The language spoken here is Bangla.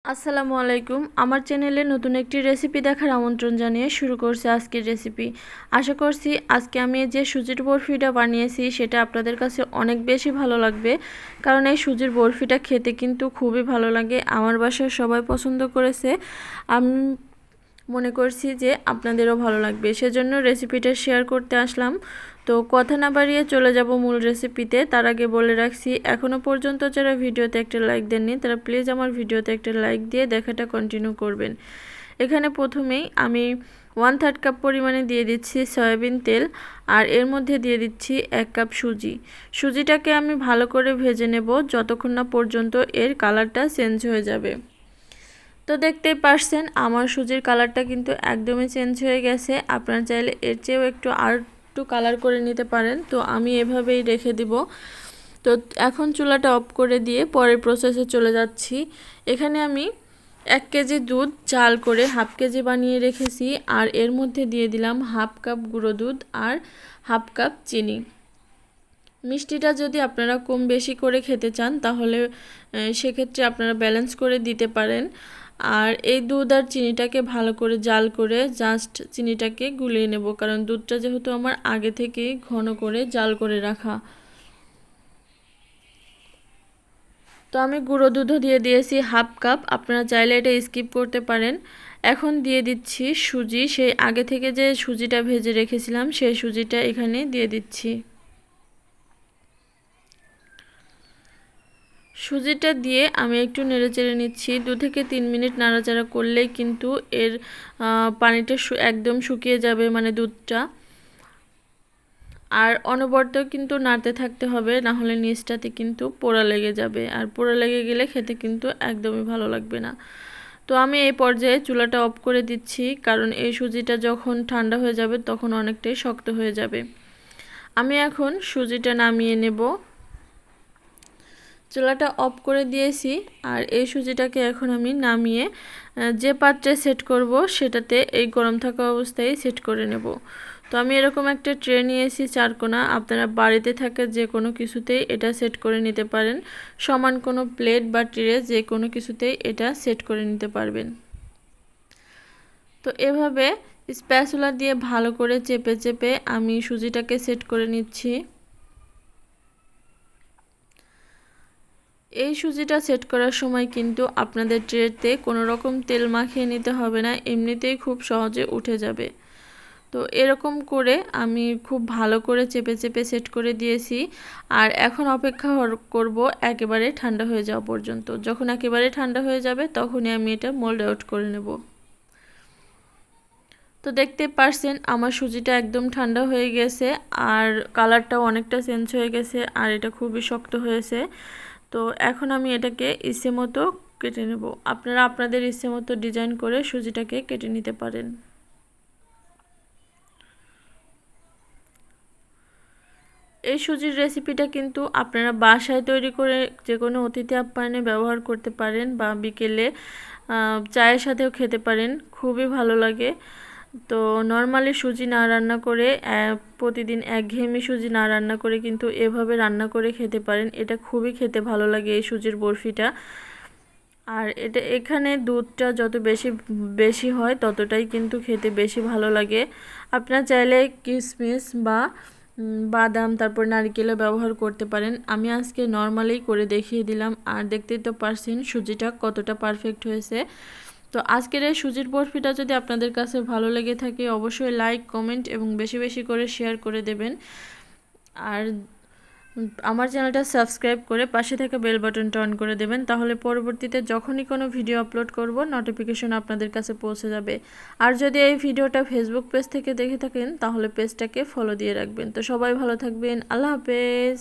আসসালামু আলাইকুম। আমার চ্যানেলে নতুন একটি রেসিপি দেখার আমন্ত্রণ জানিয়ে শুরু করছি আজকের রেসিপি। আশা করছি আজকে আমি যে সুজির বরফিটা বানিয়েছি সেটা আপনাদের কাছে অনেক বেশি ভালো লাগবে, কারণ এই সুজির বরফিটা খেতে কিন্তু খুবই ভালো লাগে। আমার বাসায় সবাই পছন্দ করেছে, আমি মনে করছি যে আপনাদেরও ভালো লাগবে, সেজন্য রেসিপিটা শেয়ার করতে আসলাম। তো কথা না বাড়িয়ে চলে যাব মূল রেসিপিতে। তার আগে বলে রাখছি, এখনও পর্যন্ত যারা ভিডিওতে একটা লাইক দেননি তারা প্লিজ আমার ভিডিওতে একটা লাইক দিয়ে দেখাটা কন্টিনিউ করবেন। এখানে প্রথমেই আমি 1/3 কাপ পরিমাণে দিয়ে দিচ্ছি সয়াবিন তেল, আর এর মধ্যে দিয়ে দিচ্ছি 1 কাপ সুজি। সুজিটাকে আমি ভালো করে ভেজে নেব যতক্ষণ না পর্যন্ত এর কালারটা চেঞ্জ হয়ে যাবে। তো দেখতেই পারছেন আমার সুজির কালারটা কিন্তু একদমই চেঞ্জ হয়ে গেছে। আপনারা চাইলে এর চেয়েও একটু কালার করে নিতে পারেন, তো আমি এভাবেই রেখে দিব। তো এখন চুলাটা অফ করে দিয়ে পরের প্রসেসে চলে যাচ্ছি। এখানে আমি 1 কেজি দুধ জাল করে 1/2 কেজি বানিয়ে রেখেছি, আর এর মধ্যে দিয়ে দিলাম 1/2 কাপ গুঁড়ো দুধ আর 1/2 কাপ চিনি। মিষ্টিটা যদি আপনারা কম বেশি করে খেতে চান তাহলে সেক্ষেত্রে আপনারা ব্যালেন্স করে দিতে পারেন। আর এই দুধ আর চিনিটাকে ভালো করে জাল করে জাস্ট চিনিটাকে গুলিয়ে নেব, কারণ দুধটা যেহেতু আমার আগে থেকেই ঘন করে জাল করে রাখা। তো আমি গুঁড়ো দুধও দিয়ে দিয়েছি 1/2 কাপ, আপনারা চাইলে এটা স্কিপ করতে পারেন। এখন দিয়ে দিচ্ছি সুজি, সেই আগে থেকে যে সুজিটা ভেজে রেখেছিলাম সেই সুজিটা এখানে দিয়ে দিচ্ছি। সুজিটা দিয়ে আমি একটু নেড়েচেড়ে নিচ্ছি। 2 থেকে 3 মিনিট নাড়াচাড়া করলেই কিন্তু এর পানিটা একদম শুকিয়ে যাবে, মানে দুধটা। আর অনবরত কিন্তু নাড়তে থাকতে হবে, না হলে নিচটাতে কিন্তু পোড়া লেগে যাবে, আর পোড়া লেগে গেলে খেতে কিন্তু একদমই ভালো লাগবে না। তো আমি এই পর্যায়ে চুলাটা অফ করে দিচ্ছি, কারণ এই সুজিটা যখন ঠান্ডা হয়ে যাবে তখন অনেকটাই শক্ত হয়ে যাবে। আমি এখন সুজিটা নামিয়ে নেব। চুলাটা অফ করে দিয়েছি, আর এই সুজিটাকে এখন আমি নামিয়ে যে পাত্রে সেট করব সেটাতে এই গরম থাকা অবস্থায় সেট করে নেব। তো আমি এরকম একটা ট্রে নিয়েছি চারকোনা, আপনারা বাড়িতে থাকা যে কোনো কিছুতেই এটা সেট করে নিতে পারেন। সমান কোনো প্লেট বা ট্রে যে কোনো কিছুতেই এটা সেট করে নিতে পারবেন। তো এভাবে স্প্যাচুলা দিয়ে ভালো করে চেপে চেপে আমি সুজিটাকে সেট করে নিচ্ছি। এই সুজিটা সেট করার সময় কিন্তু আপনাদের ট্রেতে কোনো রকম তেল মাখিয়ে নিতে হবে না, এমনিতেই খুব সহজে উঠে যাবে। তো এরকম করে আমি খুব ভালো করে চেপে চেপে সেট করে দিয়েছি, আর এখন অপেক্ষা করব একেবারে ঠান্ডা হয়ে যাওয়া পর্যন্ত। যখন একেবারে ঠান্ডা হয়ে যাবে তখনই আমি এটা মোল্ড আউট করে নেব। তো দেখতে পারছেন আমার সুজিটা একদম ঠান্ডা হয়ে গেছে, আর কালারটাও অনেকটা চেঞ্জ হয়ে গেছে, আর এটা খুবই শক্ত হয়েছে। তো এখন আমি এটাকে ইচ্ছে মতো কেটে নেব। আপনারা আপনাদের ইচ্ছে মতো ডিজাইন করে সুজিটাকে কেটে নিতে পারেন। এই সুজির রেসিপিটা কিন্তু আপনারা বাসায় তৈরি করে যে কোনো অতিথি আপ্যায়নে ব্যবহার করতে পারেন, বা বিকেলে চায়ের সাথেও খেতে পারেন, খুবই ভালো লাগে। তো নর্মালি সুজি না রান্না করে প্রতিদিন একঘেয়েমি সুজি না রান্না করে কিন্তু এভাবে রান্না করে খেতে পারেন, এটা খুবই খেতে ভালো লাগে এই সুজির বরফিটা। আর এটা এখানে দুধটা যত বেশি বেশি হয় ততটাই কিন্তু খেতে বেশি ভালো লাগে। আপনারা চাইলে কিশমিশ বা বাদাম তারপর নারকেলও ব্যবহার করতে পারেন। আমি আজকে নর্মালি করে দেখিয়ে দিলাম, আর দেখতেই তো পারছেন সুজিটা কতটা পারফেক্ট হয়েছে। তো আজকের এই সুজির বরফিটা যদি আপনাদের কাছে ভালো লেগে থাকে অবশ্যই লাইক, কমেন্ট এবং বেশি বেশি করে শেয়ার করে দেবেন। আর আমার চ্যানেলটা সাবস্ক্রাইব করে পাশে থাকা বেল বাটনটা অন করে দেবেন, তাহলে পরবর্তীতে যখনই কোনো ভিডিও আপলোড করব নোটিফিকেশন আপনাদের কাছে পৌঁছে যাবে। আর যদি এই ভিডিওটা ফেসবুক পেজ থেকে দেখে থাকেন তাহলে পেজটাকে ফলো দিয়ে রাখবেন। তো সবাই ভালো থাকবেন, আল্লাহ হাফেজ।